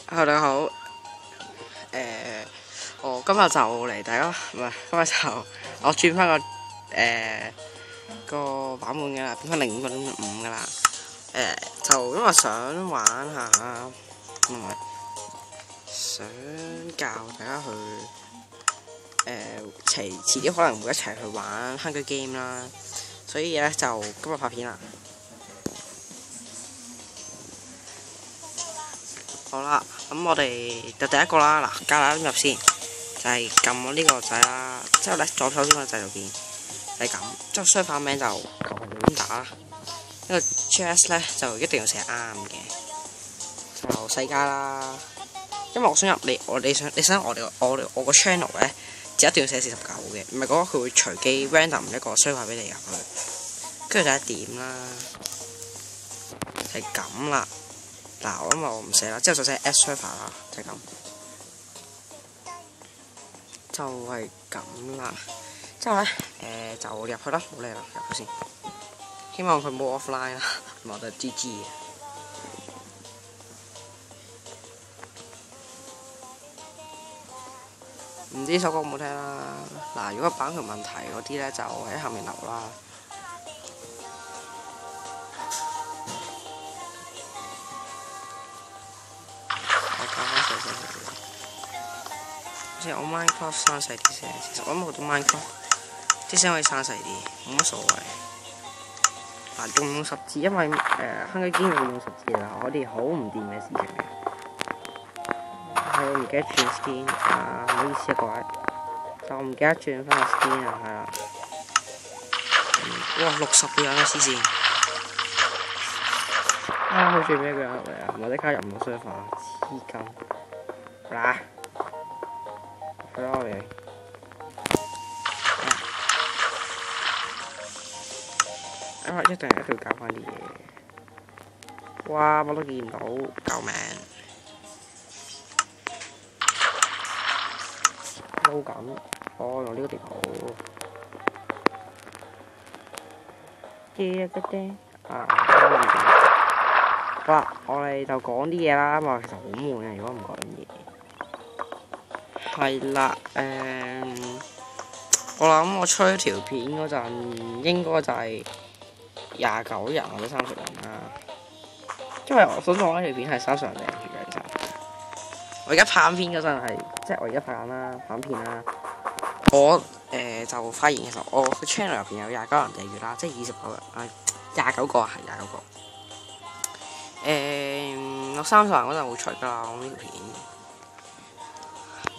大家好，我今日就嚟大家唔係今日就我轉翻個版本嘅啦，變翻0.5嘅啦。就因為想玩下，唔係想教大家去遲啲可能會一齊去玩《Hunger Game》啦，所以咧就今日拍片啦。好啦，咁我哋就第一個啦，嗱，教大家點入先，就係撳我呢個掣啦，之後咧左手邊個掣入邊係咁，之後相反名就求其亂打啦。呢個 GS 咧就一定要寫啱嘅，就世界啦。因為我想入你想我個 channel 咧，就一定要寫49嘅，唔係嗰個佢會隨機 random 一個 server 俾你入去，跟住就一點啦，係咁啦。嗱，因為我唔寫啦，之後就寫 S server 啦，就係咁，就係咁啦。之後咧，就入去啦，好叻啦，入去先。希望佢冇 offline 啦，我就 GG 嘅。唔知首歌有冇聽啦？嗱，如果版權問題嗰啲咧，就喺下面留啦。好似我 Minecraft 刪細啲聲，其實我諗好多 Minecraft 啲聲可以刪細啲，冇乜所謂。嗱，仲用十字，因為Hunger Game會用十字啦，我哋好唔掂嘅事情嘅。係我唔記得轉 skin 啊，唔好意思啊各位，就唔記得轉翻個 skin 啊，係啦。哇，60個人啊，黐線！啊，好似咩個人入嚟啊？我即刻入唔到 server，黐筋。嗱，去啦我哋。一定係要搞翻啲嘢。哇！我都見唔到，救命！撈緊，用呢個地圖。好啦，我哋就講啲嘢啦，因為其實好悶嘅，如果唔講嘢。係啦，我諗我出條片嗰陣應該就係29人或者30人啦，因為我想講呢條片係30人訂住嘅，其實我而家拍片嗰陣係，即係我而家拍緊啦，拍片啦，我就發現其實我個 channel 入邊有29人訂住啦，即係29人，29個係29個。我30人嗰陣會出㗎啦，我呢條片。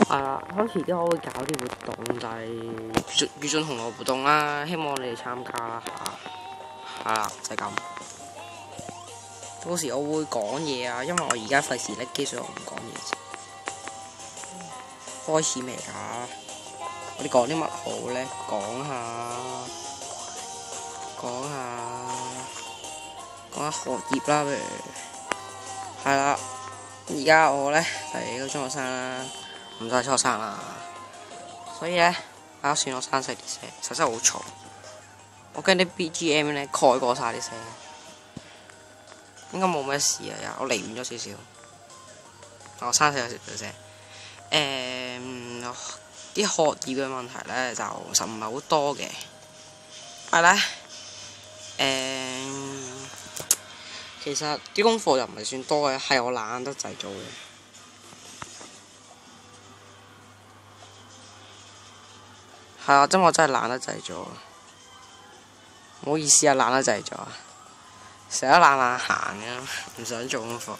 咁遲啲我會搞啲活動，就係御進紅羅活動啦，希望你哋參加啦嚇。係啦，就係咁。到時我會講嘢啊，因為我而家費事拎機，所以我唔講嘢先。開始未㗎？我哋講啲乜好咧？講下學業啦，不如。係啦，而家我咧係個中學生啦，唔再初學生啦，所以咧打算我刪細啲聲，實真係好嘈。我驚啲 BGM 咧蓋過晒啲聲，應該冇咩事啊，我離遠咗少少。我刪細咗少少聲。啲學業嘅問題咧就實唔係好多嘅，但係咧其實啲功課又唔係算多嘅，係我懶得滯做嘅。係啊，真我真係懶得滯做。唔好意思啊，懶得滯做啊，成日都懶行嘅，唔想做功課。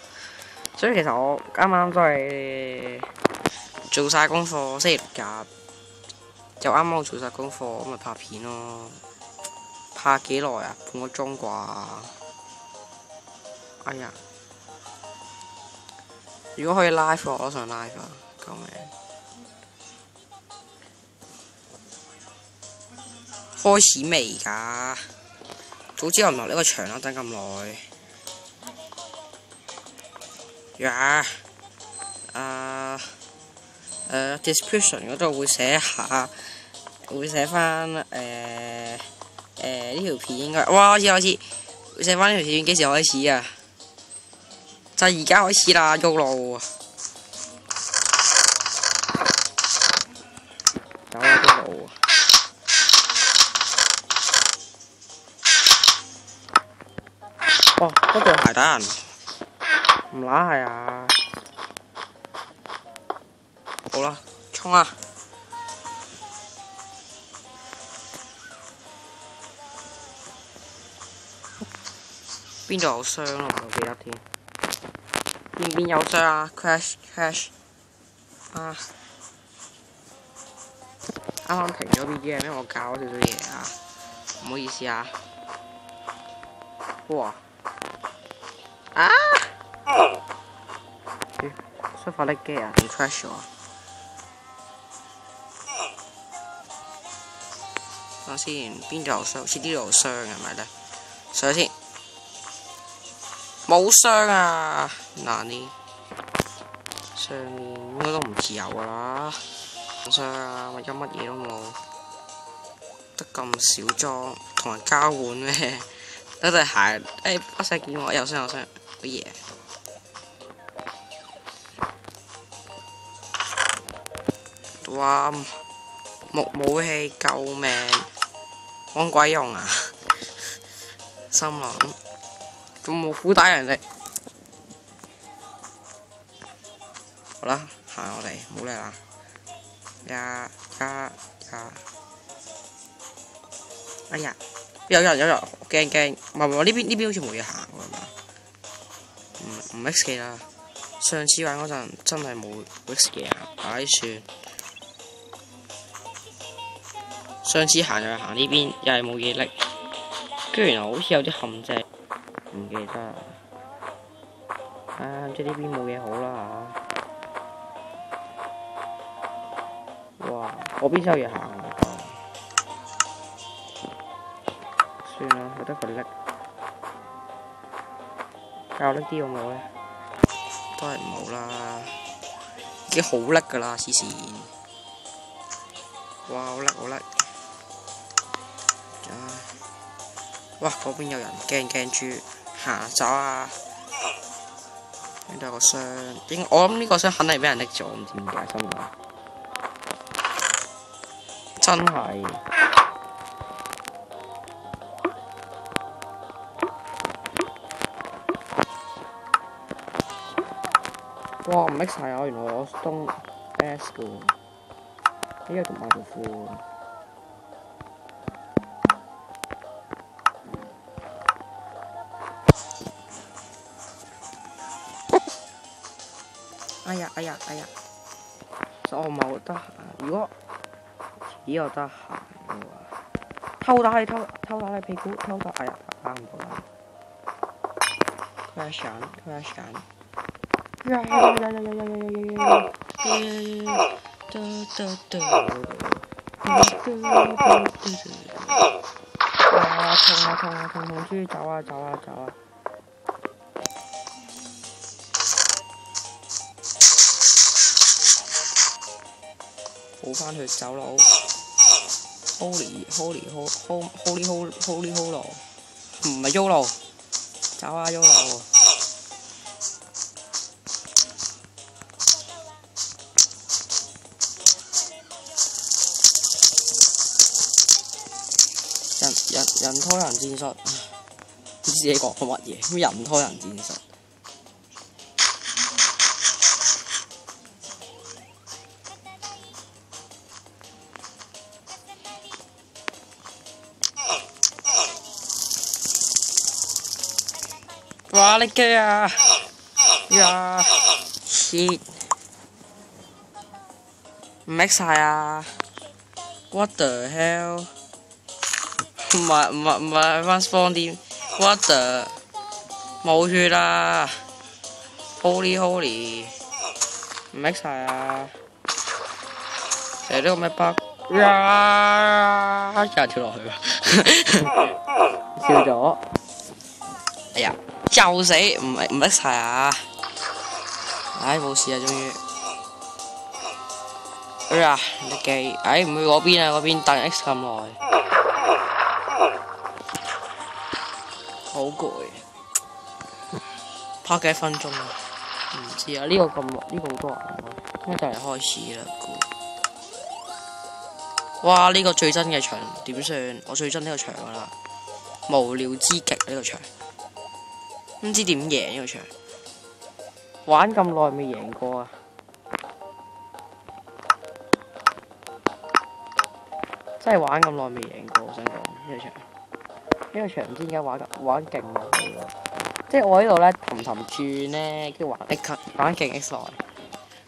所以其實我啱啱都係做晒功課，星期六日就啱啱做晒功課，咁咪拍片咯。拍幾耐啊？半個鐘啩？哎呀！如果可以 live 我都想 live 啊！救命！開始未㗎？早知我唔落呢個場啦，等咁耐。呀！description 嗰度會寫下，會寫翻呢條片應該，哇！開始，會寫翻呢條片幾時開始啊？就係而家開始啦，喐路！哇！嗰對鞋打人，唔乸係啊！好啦，衝啊！邊度有傷啊？唔記得添。邊有傷啊 ？Crash 啊！啱啱停咗 BGM，因為我教咗少少嘢啊，唔好意思啊。哇！啊！出發力機啊，定 crash 咗啊？等先，邊度有傷？好似呢度有傷係咪咧？上先，冇傷啊！嗱呢，上面應該都唔自由噶啦。冇傷啊！或者乜嘢都冇，得咁少裝，同人交換咩？得對鞋，不使見我有傷，好嘢！哇！木武器救命，揾鬼用啊！心諗仲冇苦打人哋。好啦，行我哋，冇理啦。呀！哎呀！有人，驚！唔係呢邊好似冇嘢行喎，係嘛？唔 X 記啦。上次玩嗰陣真係冇 X 記行，唉算。上次行又係行呢邊，又係冇嘢拎，跟住然後好似有啲陷阱，唔記得啦。即係呢邊冇嘢好啦嚇。哇！嗰邊真有嘢行喎。算啦，有得佢拎。教拎啲好冇咧？都係唔好啦。已經好叻㗎啦，黐線。哇！好叻！哇！嗰邊有人驚豬，行走啊！呢度有個箱，我諗呢個箱肯定俾人拎咗，唔知點解心諗。真係。哇！唔 mix 晒啊！原來我東 S 嘅喎，呢個同埋條褲。哎呀！所以我唔係好得閒。如果只有得閒嘅話，偷打你屁股，哎呀，打唔到啦。crash 緊。痛豬走啊！補返去走佬 ，Holy Holo，唔係 Yolo， 走啊 Yolo！ 人拖人戰術，唔知自己講乜嘢，咩人拖人戰術。哇！你機啊！呀 ！shit！ 唔 mix 晒啊 ！What the hell？ 唔係翻 spawn 店 ，what the？ 冇血啦 ！Holy！ 唔 mix 晒啊！成日都咁嘅 bug， 呀！有人跳落去，笑咗。哎呀！就死，唔 mix 晒啊！唉，冇事啊，終於。哎呀，你機，唔去嗰邊啊，嗰邊等 X 咁耐。好攰，拍幾分鐘啊？唔知啊，呢個咁耐，呢個好多人喎，應該就嚟開始啦。哇！呢個最真嘅場點算？我最憎呢個場噶啦，無聊之極呢個場，唔知點贏呢個場，玩咁耐未贏過啊！真係玩咁耐未贏過，我想講呢個場，呢個場唔知點解玩勁落去咯。即係我呢度咧氹氹轉咧，跟住玩勁 X 來。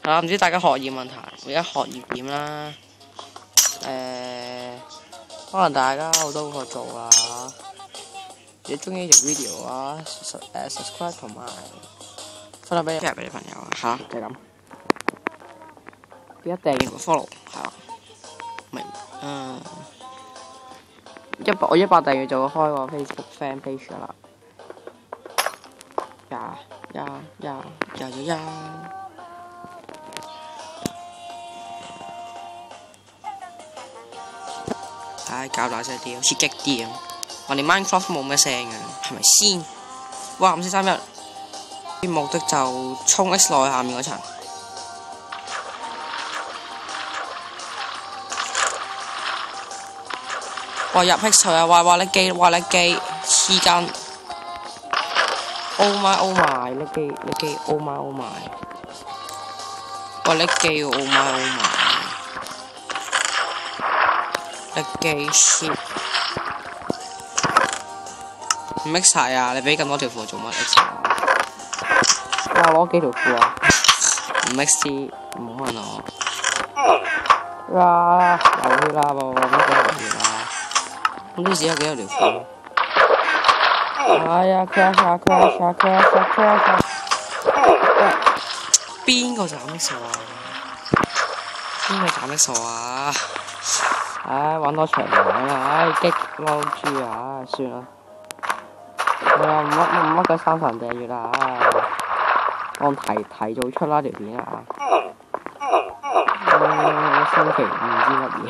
係啦，唔知大家學業問題，而家學業點啦？可能大家好多功課做啦。如果中意呢條 video 啊，subscribe 同埋分享俾你朋友啊嚇，就係咁。記得訂閱同 follow 係啦。明我100訂閱就會開個 Facebook fan page 啦。呀！唉，搞大聲啲，好似激啲咁。我哋 Minecraft 冇咩聲嘅，係咪先？哇！5、4、3、1，目的就衝 X 落去下面嗰層。哇！入 X 啊！哇！叻機黐筋。Oh my！叻機 ！Oh my！哇！叻機！Oh my！叻機 shit！ 唔 mix 晒啊！你俾咁多條褲做乜 mix 啊？哇！攞幾條褲啊？唔 mix 啲，唔好問我。哇！流血啦！冇乜流血啦！咁啲只有幾多條褲？哎呀 crash！ 邊個斬 mix 啊？邊個斬 mix 啊？唉，玩多場玩啦！唉，激嬲豬啊！算啦。唔乜嘅3神訂閱啦！我提早出啦條片啊！星期5知乜嘢？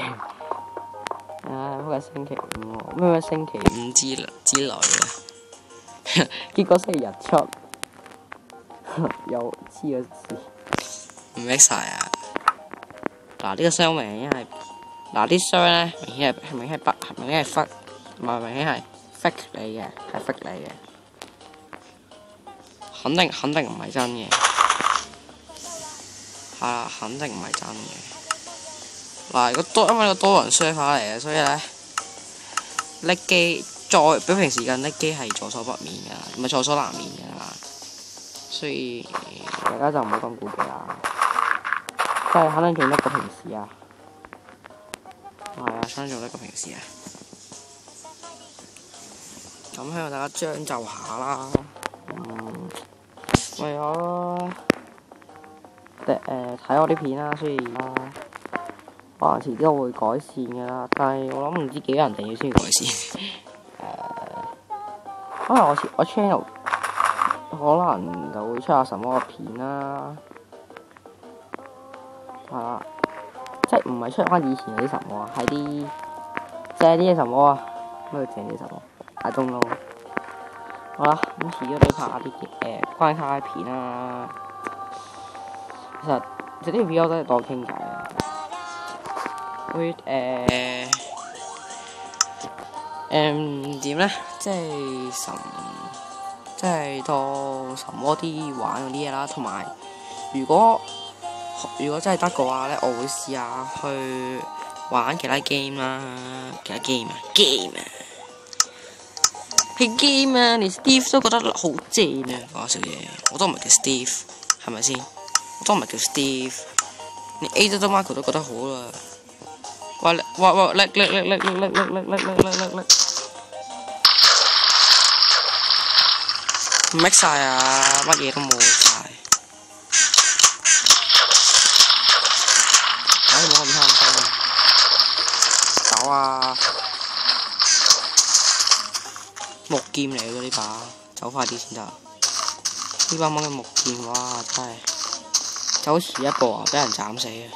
唉，乜嘅星期5喎？咩星期5之類嘅？結果星期日出，又黐咗線，唔 mix 晒啊！嗱，呢個雙明顯係，嗱啲雙咧明顯係忽，唔係明顯係 fake 嚟嘅，係 fake 嚟嘅，肯定唔係真嘅，係啦，肯定唔係真嘅。嗱，因為個多人 share 翻嚟嘅，所以咧叻機再比平時更叻機係在所不免㗎，唔係在所難免㗎啦。所以大家就唔好咁顧忌啦，真係肯定仲叻過平時啊！係啊，肯定仲叻過平時啊！咁希望大家將就下啦，為咗睇我啲片啦，所以可能遲啲我會改善嘅啦，但係我諗唔知幾多人訂閱先改善。可能我 channel 可能就會出下什麼片啦，係啦，即係唔係出翻以前嗰啲什麼啊，係啲借啲嘢什麼啊，咩叫借啲什麼？I don't know。好啦，咁遲啲都拍下啲關卡片啦。其實呢條片我都係當傾偈啊。會點咧？即係當什麼啲玩嗰啲嘢啦，同埋如果真係得嘅話咧，我會試下去玩其他 game 啦，其他 game 啊，係 game 啊，連 Steve 都覺得好正啊！講笑嘢，我都唔係叫 Steve， 係咪先？我都唔係叫 Steve， 連 A 都 Marco 都覺得好啦。哇！叻！唔 mix 晒啊！乜嘢都冇晒。唉，冇咁貪心啊！走啊！木劍嚟嘅呢把，走快啲先得。呢把蚊嘅木劍，哇！真係走遲一步啊，俾人斬死啊！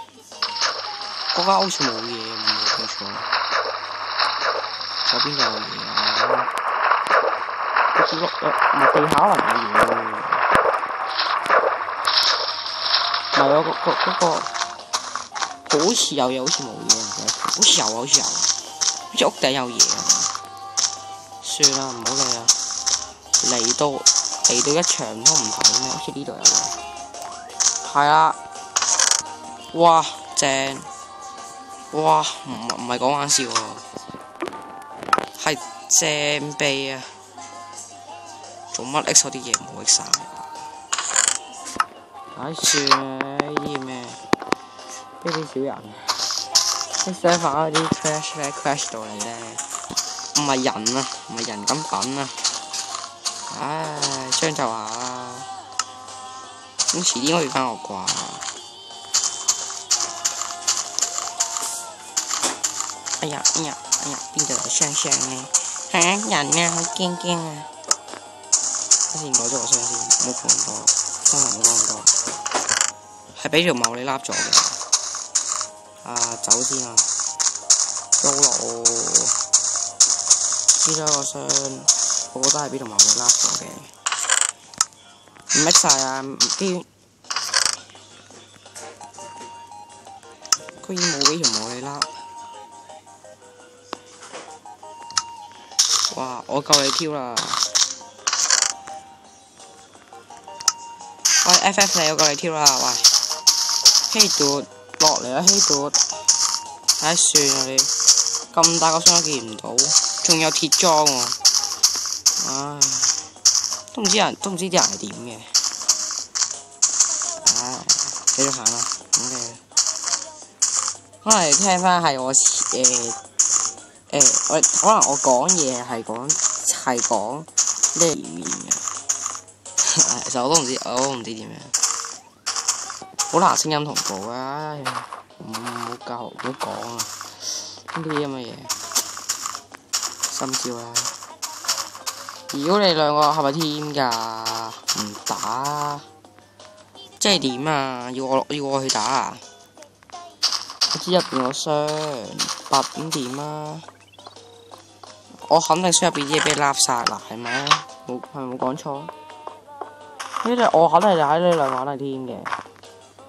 嗰間好似冇嘢，冇記錯。嗰邊就有嘢啊！唔係地下可能有嘢。唔係喎，嗰個好似有嘢，好似冇嘢，好似有啊，好似有，好似屋頂有嘢啊！算啦，唔好理啦。嚟到一場都唔睇咩？好似呢度有嘢。係啦，哇正！哇唔係講玩笑喎，係正秘啊！做乜 X 啲嘢唔好 X 晒？唉算啦，呢啲咩？呢啲小人，啲 server 嗰啲 crash 咧 crash 到你咧，唔係人啊，唔係人咁品啊！唉，將就下啦。咁遲啲應該要翻學啩？哎呀，邊度有雙雙呢？嚇人啊，好驚啊！先改咗個雙先，唔好講咁多，真係唔好講咁多。係俾條茂利笠咗嘅。走先啊！高路知咗個箱，我覺得係俾條茂利笠咗嘅。唔搣晒啊！居然冇俾條茂利笠。哇！我夠你挑啦！喂 ，FF 你我夠你挑啦！喂，希度落嚟啦，希度。唉，算啦你，咁大個箱都見唔到，仲有鐵裝喎。唉，都唔知啲人係點嘅。唉，繼續行啦，咁嘅。可能聽翻係我喂，可能我講嘢係講咩面嘅，其實我都唔知點樣，好難聲音同步啊！唔好講啊！呢啲咁嘅嘢，心照啦。如果你兩個係咪 team 㗎？唔打，即係點啊？要我去打啊？我知入邊個箱8點點啊！我肯定箱入邊啲嘢俾你垃圾啦，係咪？係咪冇講錯？呢啲我肯定就喺呢兩個肯定添嘅。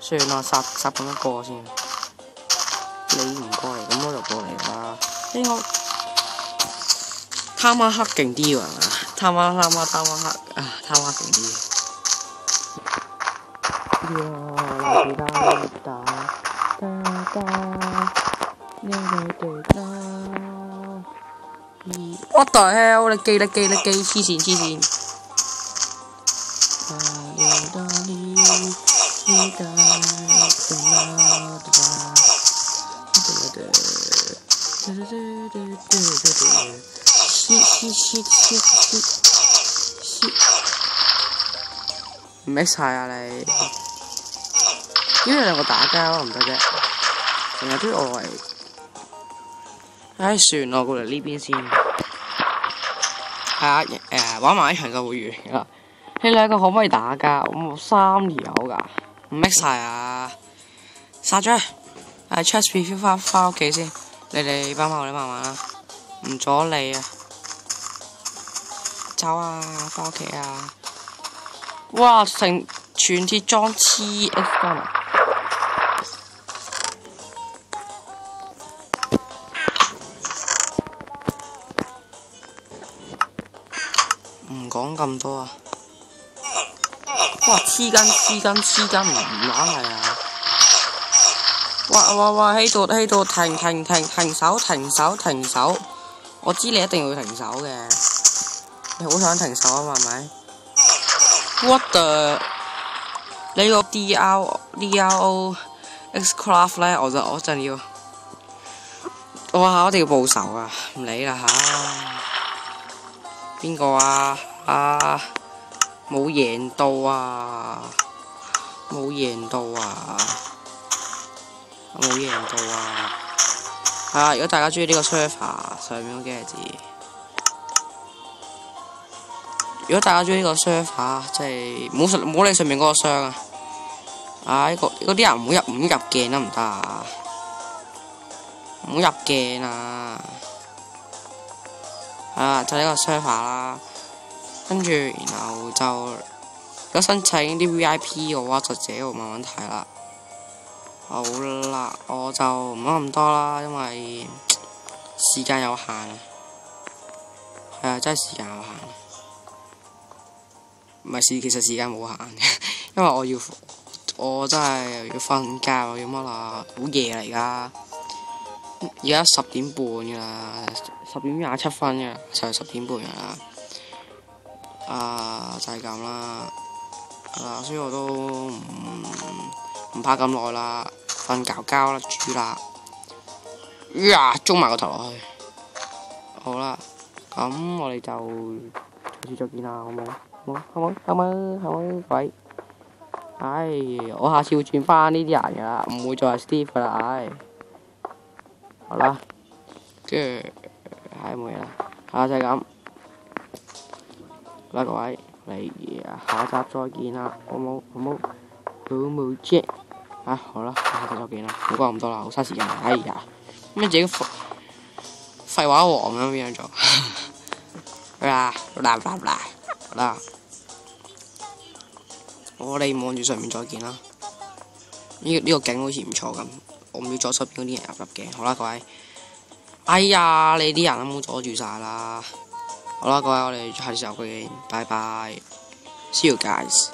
算啦，殺咁一個先。你唔過嚟，咁我就過嚟啦。呢個貪黑勁啲喎，貪黑啊！貪黑勁啲。What the hell！ 你記黐線！唔搣晒啊你！因為兩個打交唔得啫，成日都要我嚟。唉，算啦，過嚟呢邊先。係啊，玩埋一場就會完啦。你兩個可唔可以打交？我3條友㗎，唔搣晒啊！殺咗佢！chest review 翻屋企先。你哋班貓你慢慢啦，唔阻你啊！走啊，翻屋企啊！哇，全鐵裝黐 X 光啊！唔講咁多啊！哇，黐筋唔玩係啊！哇！喺度停手！我知你一定要停手嘅，你好想停手啊嘛，係咪 ？What the？ 你個 DRO X-Craft 咧，我陣要，哇！我一定要報仇啊！唔理啦吓，邊個啊？冇贏到啊！如果大家中意呢個 server 上面嗰幾個字，如果大家中意呢個 server，即係唔好理上面嗰個箱啊！嗰啲人唔好入鏡得唔得啊？唔好入鏡啊！就呢個 server 啦，跟住然後就如果申請啲 VIP 嘅話，就自己慢慢睇啦。好啦，我就唔講咁多啦，因為時間有限啊。係啊，真係時間有限。唔係其實時間冇限嘅，因為我真係又要瞓覺又要乜啦，好夜嚟㗎。而家10點半㗎啦，10點27分㗎，就係10點半㗎啦。就係咁啦。所以我都唔怕咁耐啦，瞓覺啦，豬啦。呀，中埋個頭落去。好啦，咁我哋就下次再見啦，好冇？好冇？喂，我下次會轉翻呢啲人噶啦，唔會再係 Steve 噶啦，好啦，跟住冇嘢啦，就係咁，好啦各位，下集再見啦，好冇啫？好啦，下集再見啦，唔好講咁多啦，好嘥時間，咁你自己廢話王咁樣做，啦，我哋望住上面再見啦。呢個景好似唔錯咁，我唔要左手邊嗰啲人入嘅。好啦，各位，你啲人都冇阻住晒啦。好啦，各位，我哋下次再見，拜拜，See you guys。